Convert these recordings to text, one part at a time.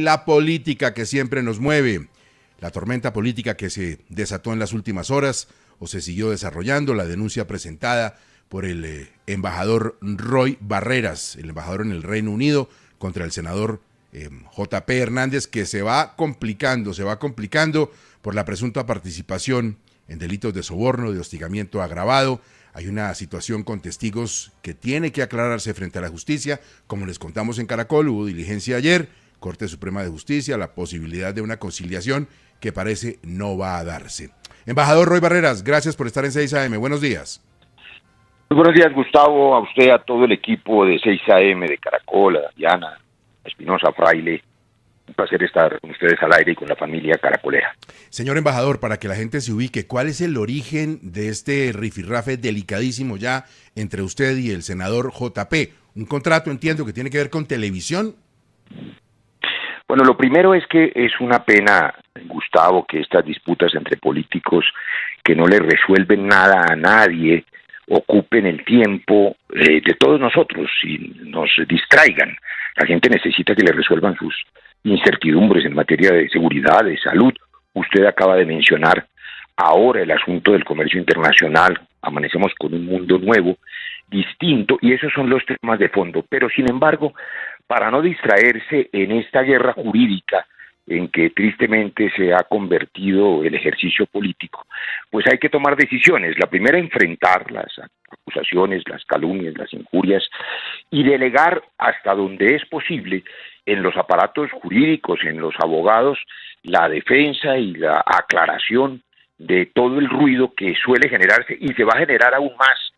La política que siempre nos mueve, la tormenta política que se desató en las últimas horas o se siguió desarrollando, la denuncia presentada por el embajador Roy Barreras, el embajador en el Reino Unido, contra el senador J.P. Hernández, que se va complicando por la presunta participación en delitos de soborno, de hostigamiento agravado. Hay una situación con testigos que tiene que aclararse frente a la justicia. Como les contamos en Caracol, hubo diligencia ayer, Corte Suprema de Justicia, la posibilidad de una conciliación que parece no va a darse. Embajador Roy Barreras, gracias por estar en 6 AM. Buenos días. Muy buenos días, Gustavo, a usted, a todo el equipo de 6 AM de Caracol, a Diana, a Espinosa, Fraile. Un placer estar con ustedes al aire y con la familia caracolera. Señor embajador, para que la gente se ubique, ¿cuál es el origen de este rifirrafe delicadísimo ya entre usted y el senador J.P.? Un contrato, entiendo, que tiene que ver con televisión. Bueno, lo primero es que es una pena, Gustavo, que estas disputas entre políticos que no le resuelven nada a nadie ocupen el tiempo de todos nosotros y nos distraigan. La gente necesita que le resuelvan sus incertidumbres en materia de seguridad, de salud. Usted acaba de mencionar ahora el asunto del comercio internacional. Amanecemos con un mundo nuevo, distinto, y esos son los temas de fondo. Pero, sin embargo, para no distraerse en esta guerra jurídica en que tristemente se ha convertido el ejercicio político, pues hay que tomar decisiones. La primera, enfrentar las acusaciones, las calumnias, las injurias, y delegar hasta donde es posible en los aparatos jurídicos, en los abogados, la defensa y la aclaración de todo el ruido que suele generarse y se va a generar aún más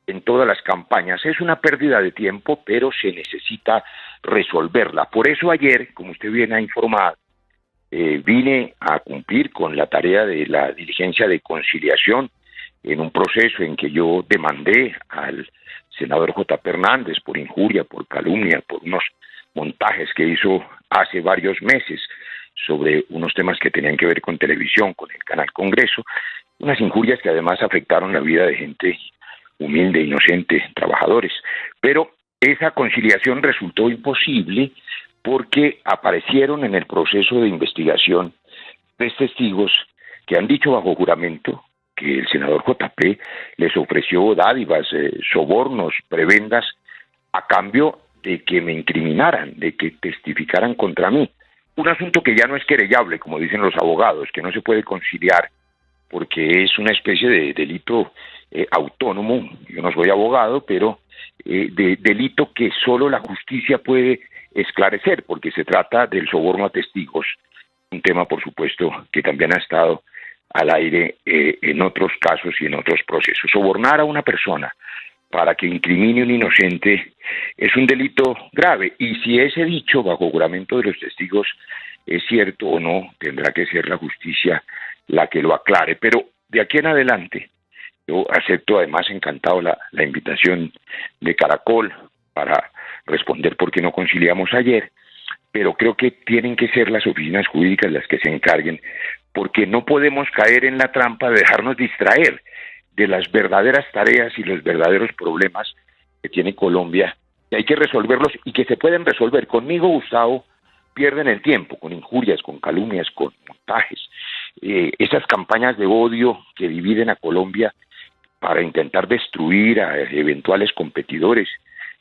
en todas las campañas. Es una pérdida de tiempo, pero se necesita resolverla. Por eso ayer, como usted bien ha informado, vine a cumplir con la tarea de la diligencia de conciliación en un proceso en que yo demandé al senador J.P. Hernández por injuria, por calumnia, por unos montajes que hizo hace varios meses sobre unos temas que tenían que ver con televisión, con el canal Congreso, unas injurias que además afectaron la vida de gente humilde, inocente, trabajadores. Pero esa conciliación resultó imposible porque aparecieron en el proceso de investigación 3 testigos que han dicho bajo juramento que el senador J.P. les ofreció dádivas, sobornos, prebendas, a cambio de que me incriminaran, de que testificaran contra mí. Un asunto que ya no es querellable, como dicen los abogados, que no se puede conciliar porque es una especie de delito autónomo. Yo no soy abogado, pero de delito que solo la justicia puede esclarecer, porque se trata del soborno a testigos, un tema, por supuesto, que también ha estado al aire en otros casos y en otros procesos. Sobornar a una persona para que incrimine a un inocente es un delito grave, y si ese dicho bajo juramento de los testigos es cierto o no, tendrá que ser la justicia la que lo aclare. Pero de aquí en adelante, yo acepto además encantado la invitación de Caracol para responder por qué no conciliamos ayer, pero creo que tienen que ser las oficinas jurídicas las que se encarguen, porque no podemos caer en la trampa de dejarnos distraer de las verdaderas tareas y los verdaderos problemas que tiene Colombia, que hay que resolverlos y que se pueden resolver. Conmigo, Gustavo, pierden el tiempo con injurias, con calumnias, con montajes. Esas campañas de odio que dividen a Colombia para intentar destruir a eventuales competidores.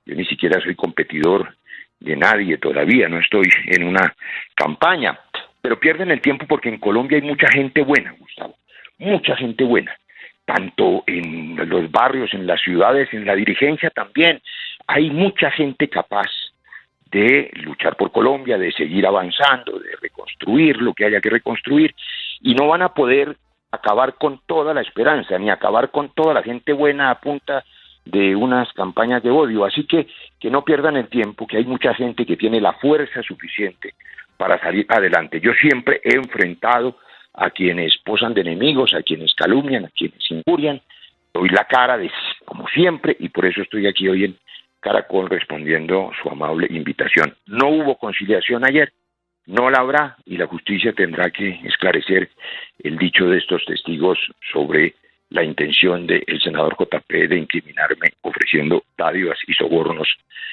Yo ni siquiera soy competidor de nadie todavía, no estoy en una campaña, pero pierden el tiempo porque en Colombia hay mucha gente buena, Gustavo, mucha gente buena, tanto en los barrios, en las ciudades, en la dirigencia también. Hay mucha gente capaz de luchar por Colombia, de seguir avanzando, de reconstruir lo que haya que reconstruir, y no van a poder acabar con toda la esperanza, ni acabar con toda la gente buena a punta de unas campañas de odio. Así que no pierdan el tiempo, que hay mucha gente que tiene la fuerza suficiente para salir adelante. Yo siempre he enfrentado a quienes posan de enemigos, a quienes calumnian, a quienes injurian. Doy la cara, como siempre, y por eso estoy aquí hoy en Caracol respondiendo su amable invitación. No hubo conciliación ayer, no la habrá, y la justicia tendrá que esclarecer el dicho de estos testigos sobre la intención del senador JP de incriminarme ofreciendo dádivas y sobornos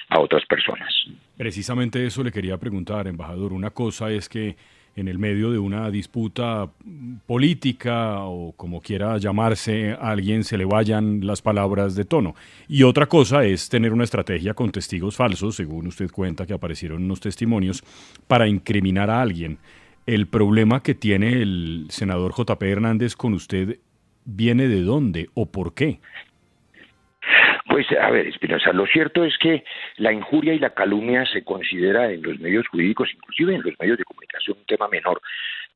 a otras personas. Precisamente eso le quería preguntar, embajador. Una cosa es que en el medio de una disputa política o como quiera llamarse a alguien se le vayan las palabras de tono. Y otra cosa es tener una estrategia con testigos falsos, según usted cuenta que aparecieron unos testimonios, para incriminar a alguien. ¿El problema que tiene el senador JP Hernández con usted viene de dónde o por qué? Pues, a ver, Espinosa, lo cierto es que la injuria y la calumnia se considera en los medios jurídicos, inclusive en los medios de comunicación, un tema menor,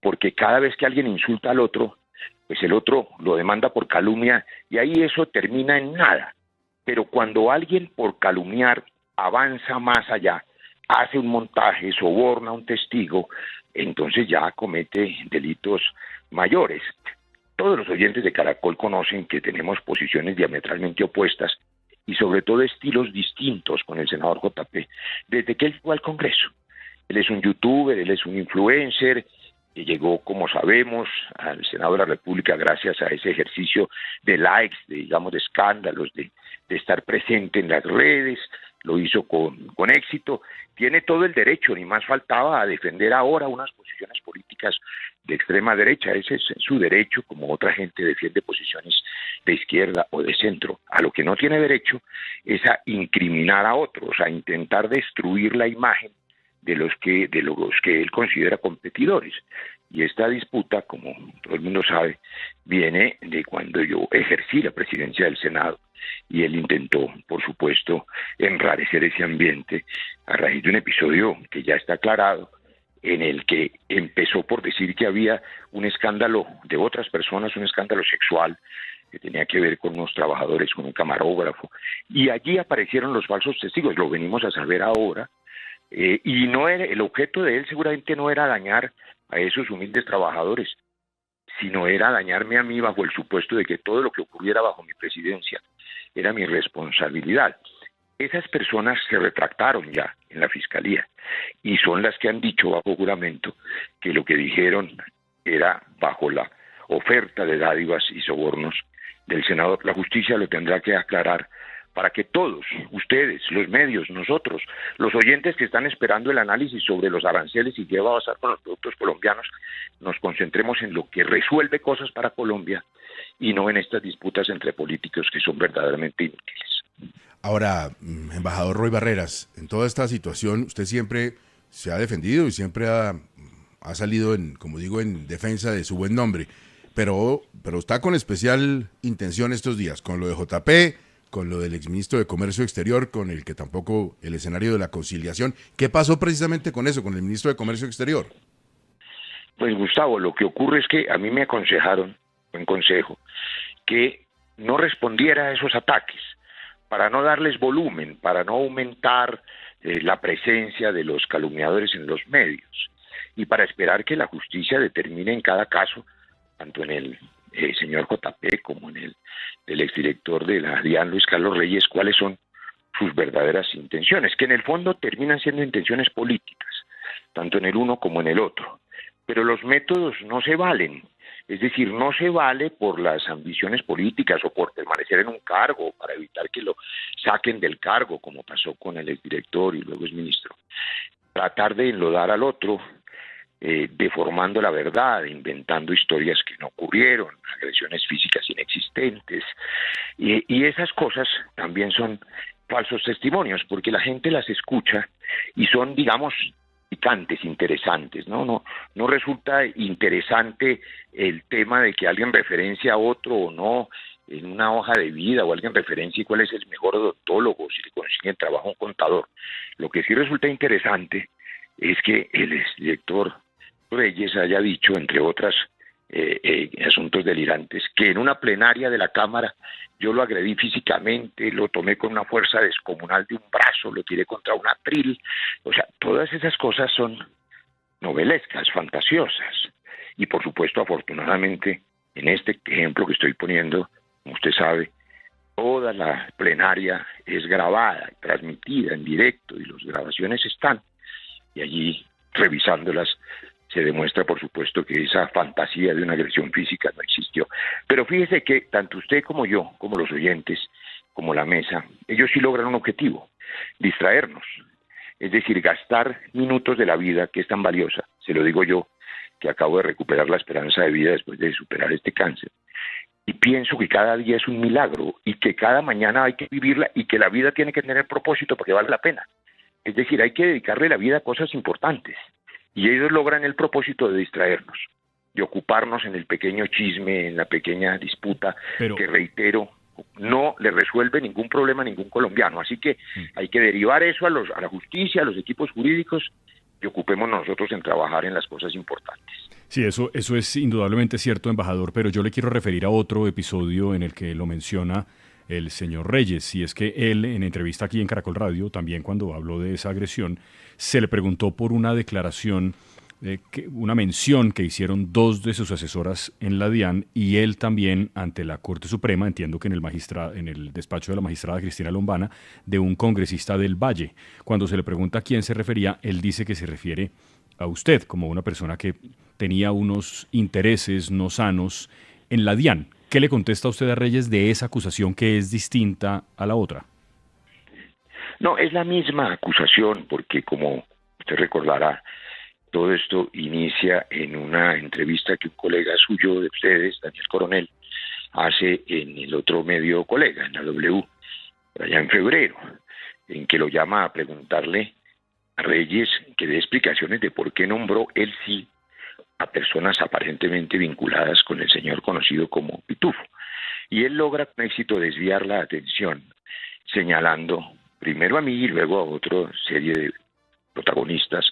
porque cada vez que alguien insulta al otro, pues el otro lo demanda por calumnia y ahí eso termina en nada. Pero cuando alguien por calumniar avanza más allá, hace un montaje, soborna a un testigo, entonces ya comete delitos mayores. Todos los oyentes de Caracol conocen que tenemos posiciones diametralmente opuestas y sobre todo estilos distintos con el senador JP, desde que él fue al Congreso. Él es un youtuber, él es un influencer, que llegó, como sabemos, al Senado de la República gracias a ese ejercicio de likes, de escándalos, de estar presente en las redes, lo hizo con éxito, tiene todo el derecho, ni más faltaba, a defender ahora unas posiciones políticas de extrema derecha, ese es su derecho, como otra gente defiende posiciones de izquierda o de centro. A lo que no tiene derecho es a incriminar a otros, a intentar destruir la imagen de los que él considera competidores. Y esta disputa, como todo el mundo sabe, viene de cuando yo ejercí la presidencia del Senado y él intentó, por supuesto, enrarecer ese ambiente a raíz de un episodio que ya está aclarado, en el que empezó por decir que había un escándalo de otras personas, un escándalo sexual que tenía que ver con unos trabajadores, con un camarógrafo, y allí aparecieron los falsos testigos, lo venimos a saber ahora, y no era, el objeto de él seguramente no era dañar a esos humildes trabajadores, sino era dañarme a mí bajo el supuesto de que todo lo que ocurriera bajo mi presidencia era mi responsabilidad. Esas personas se retractaron ya en la Fiscalía y son las que han dicho bajo juramento que lo que dijeron era bajo la oferta de dádivas y sobornos del senador. La justicia lo tendrá que aclarar para que todos, ustedes, los medios, nosotros, los oyentes que están esperando el análisis sobre los aranceles y qué va a pasar con los productos colombianos, nos concentremos en lo que resuelve cosas para Colombia y no en estas disputas entre políticos que son verdaderamente inútiles. Ahora, embajador Roy Barreras, en toda esta situación usted siempre se ha defendido y siempre ha salido, como digo, en defensa de su buen nombre, pero está con especial intención estos días, con lo de JP, con lo del exministro de Comercio Exterior, con el que tampoco el escenario de la conciliación. ¿Qué pasó precisamente con eso, con el ministro de Comercio Exterior? Pues Gustavo, lo que ocurre es que a mí me aconsejaron, buen consejo, que no respondiera a esos ataques, para no darles volumen, para no aumentar la presencia de los calumniadores en los medios y para esperar que la justicia determine en cada caso, tanto en el señor JP como en el exdirector de la DIAN, Luis Carlos Reyes, cuáles son sus verdaderas intenciones, que en el fondo terminan siendo intenciones políticas, tanto en el uno como en el otro. Pero los métodos no se valen. Es decir, no se vale por las ambiciones políticas o por permanecer en un cargo para evitar que lo saquen del cargo, como pasó con el exdirector y luego exministro. Tratar de enlodar al otro, deformando la verdad, inventando historias que no ocurrieron, agresiones físicas inexistentes. Y esas cosas también son falsos testimonios, porque la gente las escucha y son, digamos, picantes, interesantes, ¿no? No resulta interesante el tema de que alguien referencia a otro o no en una hoja de vida, o alguien referencia cuál es el mejor odontólogo, si le consiguen trabajo a un contador. Lo que sí resulta interesante es que el exdirector Reyes haya dicho, entre otras asuntos delirantes, que en una plenaria de la Cámara yo lo agredí físicamente, lo tomé con una fuerza descomunal de un brazo, lo tiré contra un atril. O sea, todas esas cosas son novelescas, fantasiosas. Y por supuesto, afortunadamente, en este ejemplo que estoy poniendo, como usted sabe, toda la plenaria es grabada, transmitida en directo, y las grabaciones están. Y allí, revisándolas, se demuestra, por supuesto, que esa fantasía de una agresión física no existió. Pero fíjese que tanto usted como yo, como los oyentes, como la mesa, ellos sí logran un objetivo: distraernos. Es decir, gastar minutos de la vida, que es tan valiosa. Se lo digo yo, que acabo de recuperar la esperanza de vida después de superar este cáncer. Y pienso que cada día es un milagro y que cada mañana hay que vivirla y que la vida tiene que tener propósito porque vale la pena. Es decir, hay que dedicarle la vida a cosas importantes. Y ellos logran el propósito de distraernos, de ocuparnos en el pequeño chisme, en la pequeña disputa, que reitero, no le resuelve ningún problema a ningún colombiano. Así que hay que derivar eso a la justicia, a los equipos jurídicos, y ocupémonos nosotros en trabajar en las cosas importantes. Sí, eso es indudablemente cierto, embajador, pero yo le quiero referir a otro episodio en el que lo menciona el señor Reyes, y es que él, en entrevista aquí en Caracol Radio, también cuando habló de esa agresión, se le preguntó por una declaración, una mención que hicieron dos de sus asesoras en la DIAN, y él también ante la Corte Suprema, entiendo que en el despacho de la magistrada Cristina Lombana, de un congresista del Valle. Cuando se le pregunta a quién se refería, él dice que se refiere a usted como una persona que tenía unos intereses no sanos en la DIAN. ¿Qué le contesta usted a Reyes de esa acusación que es distinta a la otra? No, es la misma acusación, porque como usted recordará, todo esto inicia en una entrevista que un colega suyo de ustedes, Daniel Coronel, hace en el otro medio colega, en la W, allá en febrero, en que lo llama a preguntarle a Reyes que dé explicaciones de por qué nombró él sí a personas aparentemente vinculadas con el señor conocido como Pitufo. Y él logra con éxito desviar la atención, señalando primero a mí y luego a otra serie de protagonistas,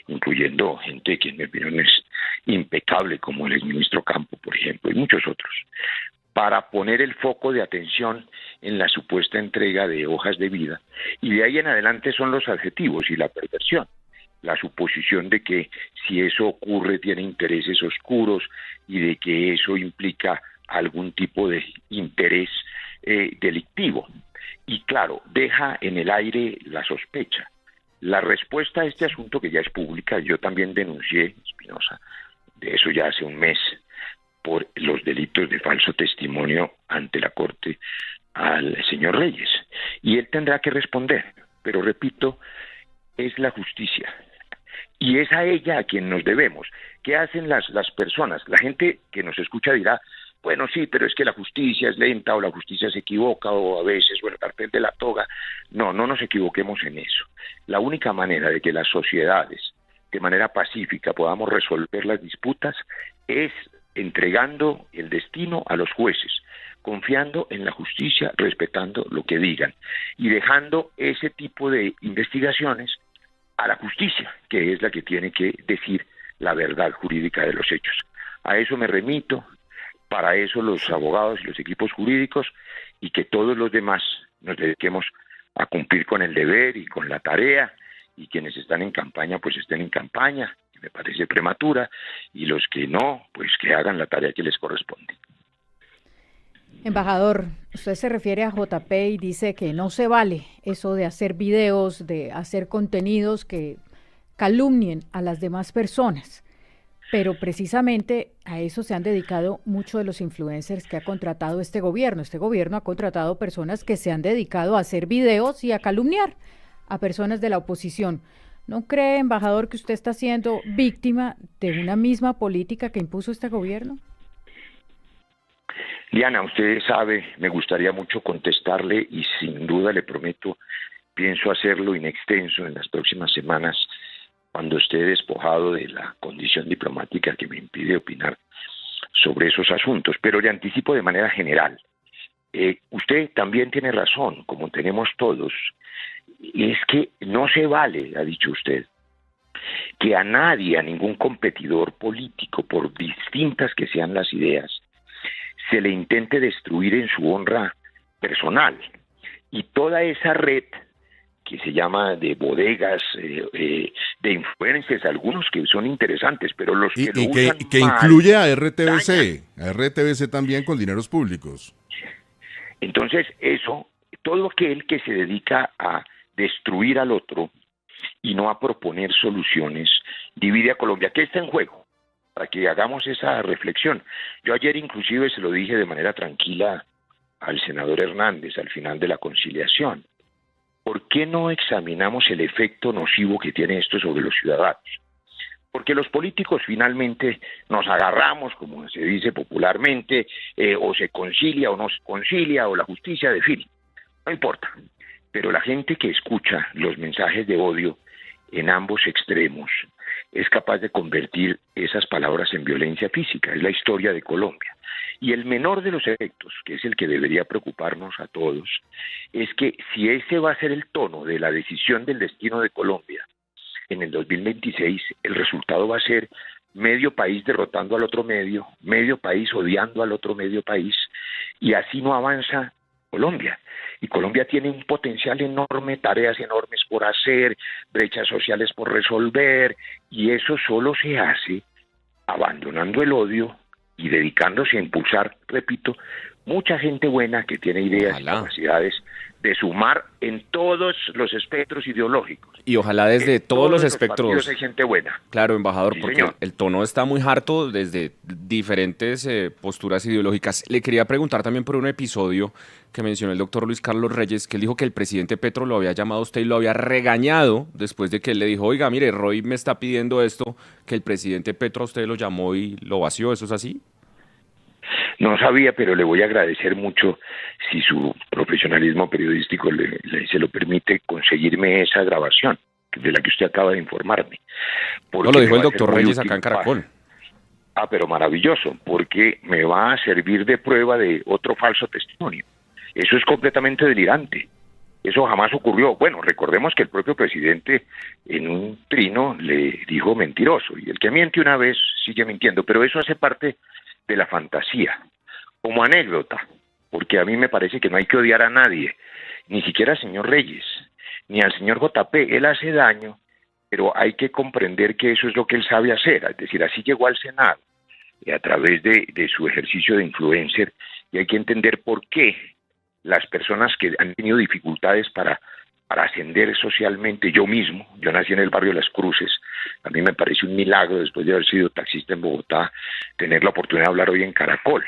incluyendo gente que en mi opinión es impecable, como el exministro Campo, por ejemplo, y muchos otros, para poner el foco de atención en la supuesta entrega de hojas de vida, y de ahí en adelante son los adjetivos y la perversión, la suposición de que si eso ocurre tiene intereses oscuros y de que eso implica algún tipo de interés delictivo. Y claro, deja en el aire la sospecha. La respuesta a este asunto, que ya es pública, yo también denuncié, Espinosa, de eso ya hace un mes, por los delitos de falso testimonio ante la Corte al señor Reyes. Y él tendrá que responder, pero repito, es la justicia. Y es a ella a quien nos debemos. ¿Qué hacen las personas? La gente que nos escucha dirá, bueno, sí, pero es que la justicia es lenta, o la justicia se equivoca, o a veces, bueno, el cartel de la toga. No nos equivoquemos en eso. La única manera de que las sociedades, de manera pacífica, podamos resolver las disputas es entregando el destino a los jueces, confiando en la justicia, respetando lo que digan, y dejando ese tipo de investigaciones a la justicia, que es la que tiene que decir la verdad jurídica de los hechos. A eso me remito, para eso los abogados y los equipos jurídicos, y que todos los demás nos dediquemos a cumplir con el deber y con la tarea, y quienes están en campaña, pues estén en campaña, que me parece prematura, y los que no, pues que hagan la tarea que les corresponde. Embajador, usted se refiere a JP y dice que no se vale eso de hacer videos, de hacer contenidos que calumnien a las demás personas, pero precisamente a eso se han dedicado muchos de los influencers que ha contratado este gobierno. Este gobierno ha contratado personas que se han dedicado a hacer videos y a calumniar a personas de la oposición. ¿No cree, embajador, que usted está siendo víctima de una misma política que impuso este gobierno? Diana, usted sabe, me gustaría mucho contestarle y sin duda le prometo, pienso hacerlo in extenso en las próximas semanas cuando esté despojado de la condición diplomática que me impide opinar sobre esos asuntos, pero le anticipo de manera general. Usted también tiene razón, como tenemos todos, es que no se vale, ha dicho usted, que a nadie, a ningún competidor político, por distintas que sean las ideas, se le intente destruir en su honra personal. Y toda esa red que se llama de bodegas, de influencers, algunos que son interesantes, pero los que lo usan que mal, incluye a RTBC, dañan. a RTBC también con dineros públicos. Entonces eso, todo aquel que se dedica a destruir al otro, y no a proponer soluciones, divide a Colombia. ¿Qué está en juego? Para que hagamos esa reflexión. Yo ayer inclusive se lo dije de manera tranquila al senador Hernández al final de la conciliación. ¿Por qué no examinamos el efecto nocivo que tiene esto sobre los ciudadanos? Porque los políticos finalmente nos agarramos, como se dice popularmente, o se concilia o no se concilia, o la justicia define. No importa. Pero la gente que escucha los mensajes de odio en ambos extremos es capaz de convertir esas palabras en violencia física. Es la historia de Colombia. Y el menor de los efectos, que es el que debería preocuparnos a todos, es que si ese va a ser el tono de la decisión del destino de Colombia en el 2026, el resultado va a ser medio país derrotando al otro medio país odiando al otro medio país, y así no avanza Colombia. Y Colombia tiene un potencial enorme, tareas enormes por hacer, brechas sociales por resolver, y eso solo se hace abandonando el odio y dedicándose a impulsar, repito, mucha gente buena que tiene ideas y capacidades de sumar en todos los espectros ideológicos. Y ojalá desde todos los espectros. Hay gente buena. Claro, embajador, Sí, porque señor. el tono está muy harto desde diferentes posturas ideológicas. Le quería preguntar también por un episodio que mencionó el doctor Luis Carlos Reyes, que él dijo que el presidente Petro lo había llamado a usted y lo había regañado después de que él le dijo, oiga, mire, Roy me está pidiendo esto, que el presidente Petro a usted lo llamó y lo vació. ¿Eso es así? No sabía, pero le voy a agradecer mucho si su profesionalismo periodístico se lo permite conseguirme esa grabación de la que usted acaba de informarme. No, lo dijo el me va a ser doctor muy Reyes útil acá en Caracol. pero maravilloso, porque me va a servir de prueba de otro falso testimonio. Eso es completamente delirante. Eso jamás ocurrió. Bueno, recordemos que el propio presidente en un trino le dijo mentiroso, y el que miente una vez sigue mintiendo, pero eso hace parte de la fantasía, como anécdota, porque a mí me parece que no hay que odiar a nadie, ni siquiera al señor Reyes, ni al señor JP. Él hace daño, pero hay que comprender que eso es lo que él sabe hacer, es decir, así llegó al Senado, a través de su ejercicio de influencer, y hay que entender por qué las personas que han tenido dificultades para ascender socialmente, yo nací en el barrio Las Cruces, a mí me parece un milagro, después de haber sido taxista en Bogotá, tener la oportunidad de hablar hoy en Caracol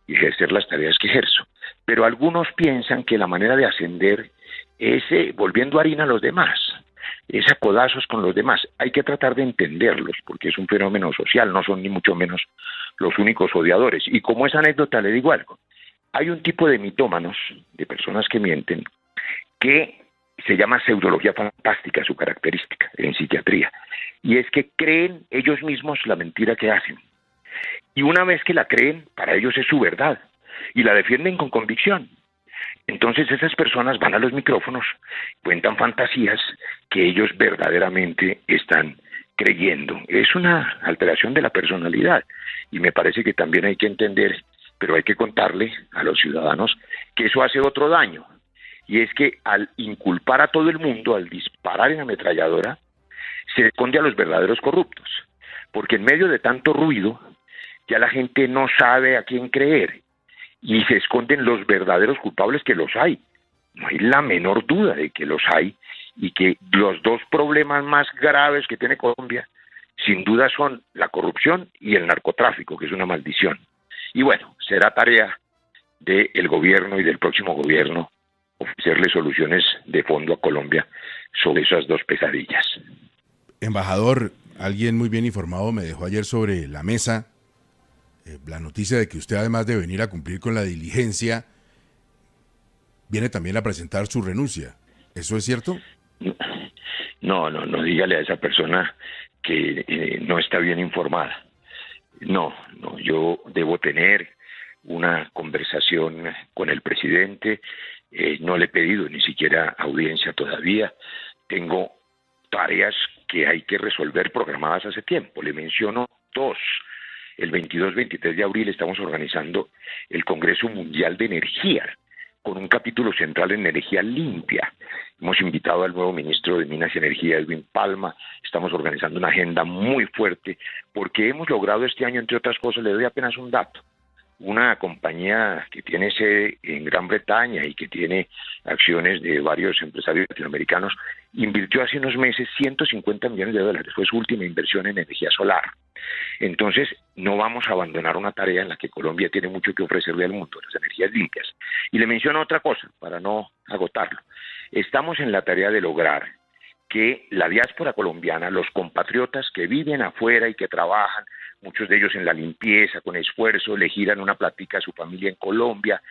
y ejercer las tareas que ejerzo. Pero algunos piensan que la manera de ascender es volviendo harina a los demás, es a codazos con los demás. Hay que tratar de entenderlos, porque es un fenómeno social, no son ni mucho menos los únicos odiadores. Y como esa anécdota le digo algo, hay un tipo de mitómanos, de personas que mienten, que se llama pseudología fantástica, su característica en psiquiatría, y es que creen ellos mismos la mentira que hacen, y una vez que la creen, para ellos es su verdad, y la defienden con convicción. Entonces esas personas van a los micrófonos, cuentan fantasías que ellos verdaderamente están creyendo. Es una alteración de la personalidad, y me parece que también hay que entender, pero hay que contarle a los ciudadanos que eso hace otro daño, y es que al inculpar a todo el mundo, al disparar en ametralladora, se esconde a los verdaderos corruptos, porque en medio de tanto ruido ya la gente no sabe a quién creer, y se esconden los verdaderos culpables, que los hay. No hay la menor duda de que los hay, y que los dos problemas más graves que tiene Colombia, sin duda, son la corrupción y el narcotráfico, que es una maldición. Y bueno, será tarea del gobierno y del próximo gobierno ofrecerle soluciones de fondo a Colombia sobre esas dos pesadillas. Embajador, alguien muy bien informado me dejó ayer sobre la mesa la noticia de que usted, además de venir a cumplir con la diligencia, viene también a presentar su renuncia. ¿Eso es cierto? No, dígale a esa persona que no está bien informada. No, yo debo tener una conversación con el presidente. No le he pedido ni siquiera audiencia todavía. Tengo tareas que hay que resolver programadas hace tiempo. Le menciono dos. El 22-23 de abril estamos organizando el Congreso Mundial de Energía, con un capítulo central en energía limpia. Hemos invitado al nuevo ministro de Minas y Energía, Edwin Palma. Estamos organizando una agenda muy fuerte, porque hemos logrado este año, entre otras cosas, le doy apenas un dato, una compañía que tiene sede en Gran Bretaña y que tiene acciones de varios empresarios latinoamericanos, invirtió hace unos meses $150 millones. Fue su última inversión en energía solar. Entonces, no vamos a abandonar una tarea en la que Colombia tiene mucho que ofrecerle al mundo, las energías limpias. Y le menciono otra cosa, para no agotarlo. Estamos en la tarea de lograr que la diáspora colombiana, los compatriotas que viven afuera y que trabajan, muchos de ellos en la limpieza, con esfuerzo, le giran una plática a su familia en Colombia,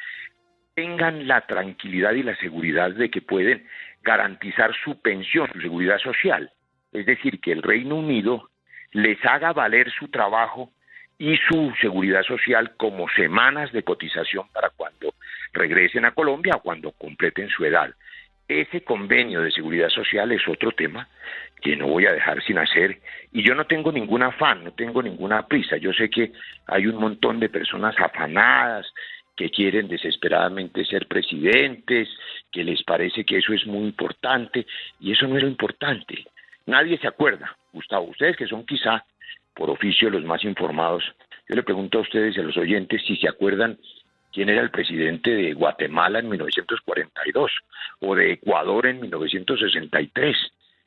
tengan la tranquilidad y la seguridad de que pueden garantizar su pensión, su seguridad social. Es decir, que el Reino Unido les haga valer su trabajo y su seguridad social como semanas de cotización para cuando regresen a Colombia o cuando completen su edad. Ese convenio de seguridad social es otro tema que no voy a dejar sin hacer, y yo no tengo ningún afán, no tengo ninguna prisa. Yo sé que hay un montón de personas afanadas que quieren desesperadamente ser presidentes, que les parece que eso es muy importante, y eso no es lo importante. Nadie se acuerda, Gustavo, ustedes que son quizá por oficio los más informados, yo le pregunto a ustedes y a los oyentes si se acuerdan quién era el presidente de Guatemala en 1942 o de Ecuador en 1963.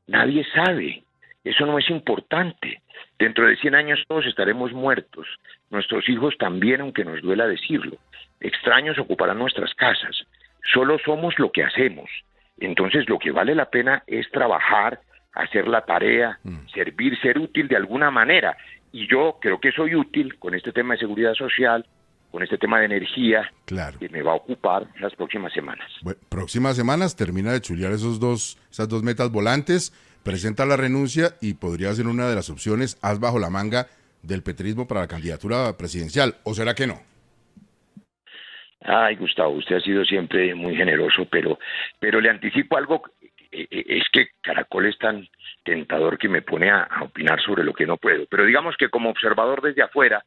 Nadie sabe. Eso no es importante. Dentro de 100 años todos estaremos muertos. Nuestros hijos también, aunque nos duela decirlo. Extraños ocuparán nuestras casas. Solo somos lo que hacemos. Entonces lo que vale la pena es trabajar, hacer la tarea, servir, ser útil de alguna manera. Y yo creo que soy útil con este tema de seguridad social, con este tema de energía, claro, que me va a ocupar las próximas semanas. Bueno, próximas semanas termina de chulear esas dos metas volantes, presenta la renuncia y podría ser una de las opciones as bajo la manga del petrismo para la candidatura presidencial. ¿O será que no? Ay, Gustavo, usted ha sido siempre muy generoso, pero le anticipo algo. Es que Caracol es tan tentador que me pone a opinar sobre lo que no puedo. Pero digamos que como observador desde afuera,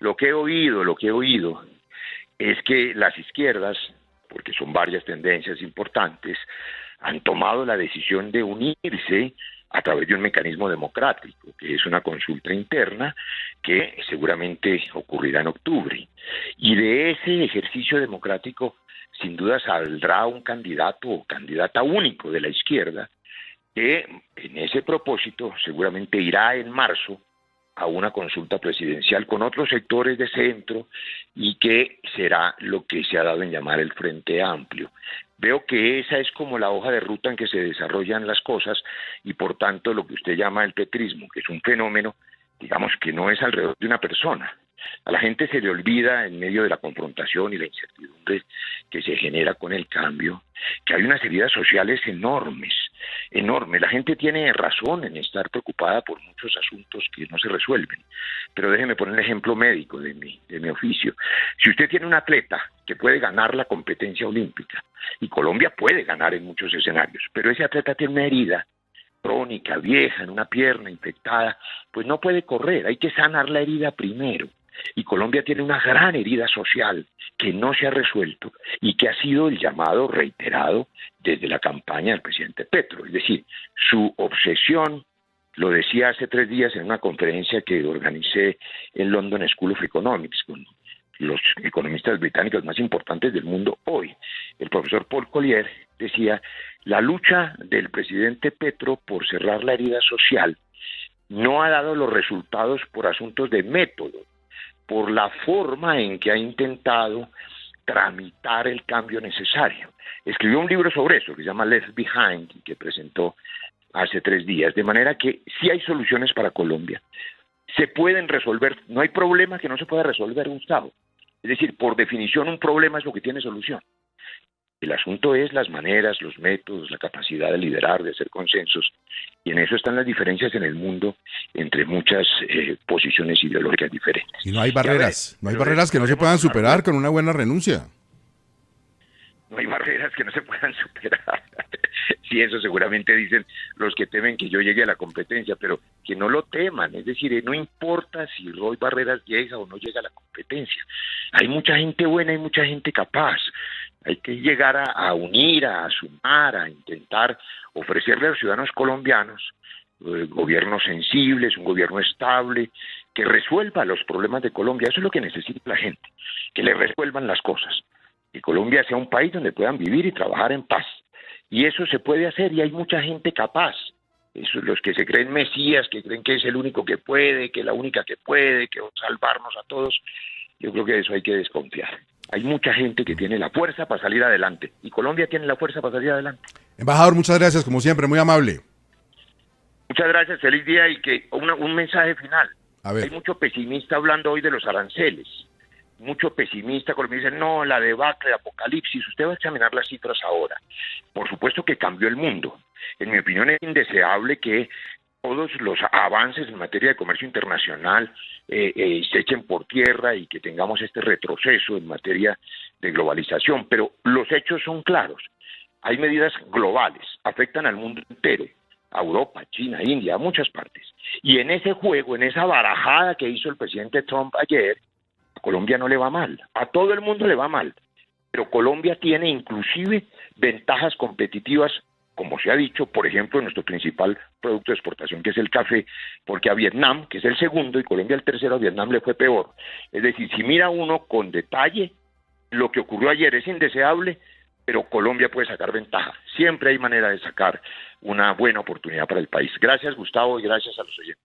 lo que he oído es que las izquierdas, porque son varias tendencias importantes, han tomado la decisión de unirse a través de un mecanismo democrático, que es una consulta interna que seguramente ocurrirá en octubre. Y de ese ejercicio democrático, sin duda saldrá un candidato o candidata único de la izquierda, que en ese propósito seguramente irá en marzo a una consulta presidencial con otros sectores de centro y que será lo que se ha dado en llamar el Frente Amplio. Veo que esa es como la hoja de ruta en que se desarrollan las cosas y por tanto lo que usted llama el petrismo, que es un fenómeno, digamos que no es alrededor de una persona. A la gente se le olvida en medio de la confrontación y la incertidumbre que se genera con el cambio, que hay unas heridas sociales enormes. La gente tiene razón en estar preocupada por muchos asuntos que no se resuelven. Pero déjeme poner un ejemplo médico de mi oficio. Si usted tiene un atleta que puede ganar la competencia olímpica, y Colombia puede ganar en muchos escenarios, pero ese atleta tiene una herida crónica, vieja, en una pierna infectada, pues no puede correr, hay que sanar la herida primero. Y Colombia tiene una gran herida social que no se ha resuelto y que ha sido el llamado reiterado desde la campaña del presidente Petro. Es decir, su obsesión, lo decía hace 3 días en una conferencia que organicé en London School of Economics con los economistas británicos más importantes del mundo hoy. El profesor Paul Collier decía, la lucha del presidente Petro por cerrar la herida social no ha dado los resultados por asuntos de método, por la forma en que ha intentado tramitar el cambio necesario. Escribió un libro sobre eso, que se llama Left Behind, que presentó hace 3 días, de manera que sí hay soluciones para Colombia. Se pueden resolver, no hay problema que no se pueda resolver, Gustavo. Es decir, por definición un problema es lo que tiene solución. El asunto es las maneras, los métodos, la capacidad de liderar, de hacer consensos, y en eso están las diferencias en el mundo entre muchas posiciones ideológicas diferentes. Y no hay barreras, no hay barreras que no se puedan superar con una buena renuncia. No hay barreras que no se puedan superar. Sí, eso seguramente dicen los que temen que yo llegue a la competencia, pero que no lo teman. Es decir, no importa si Roy Barreras llega o no llega a la competencia. Hay mucha gente buena y mucha gente capaz. Hay que llegar a unir, a sumar, a intentar ofrecerle a los ciudadanos colombianos gobiernos sensibles, un gobierno estable, que resuelva los problemas de Colombia. Eso es lo que necesita la gente, que le resuelvan las cosas, que Colombia sea un país donde puedan vivir y trabajar en paz. Y eso se puede hacer y hay mucha gente capaz. Esos los que se creen mesías, que creen que es el único que puede, que es la única que puede, que va a salvarnos a todos. Yo creo que de eso hay que desconfiar. Hay mucha gente que tiene la fuerza para salir adelante y Colombia tiene la fuerza para salir adelante. Embajador, muchas gracias, como siempre, muy amable. Muchas gracias, feliz día y que un mensaje final. A ver. Hay mucho pesimista hablando hoy de los aranceles. Mucho pesimista cuando me dicen, no, la debacle, apocalipsis. Usted va a examinar las cifras ahora. Por supuesto que cambió el mundo. En mi opinión es indeseable que todos los avances en materia de comercio internacional se echen por tierra y que tengamos este retroceso en materia de globalización. Pero los hechos son claros. Hay medidas globales, afectan al mundo entero. A Europa, China, India, a muchas partes. Y en ese juego, en esa barajada que hizo el presidente Trump ayer, a Colombia no le va mal, a todo el mundo le va mal, pero Colombia tiene inclusive ventajas competitivas, como se ha dicho, por ejemplo, en nuestro principal producto de exportación, que es el café, porque a Vietnam, que es el segundo, y Colombia el tercero, a Vietnam le fue peor. Es decir, si mira uno con detalle, lo que ocurrió ayer es indeseable, pero Colombia puede sacar ventaja. Siempre hay manera de sacar una buena oportunidad para el país. Gracias, Gustavo, y gracias a los oyentes.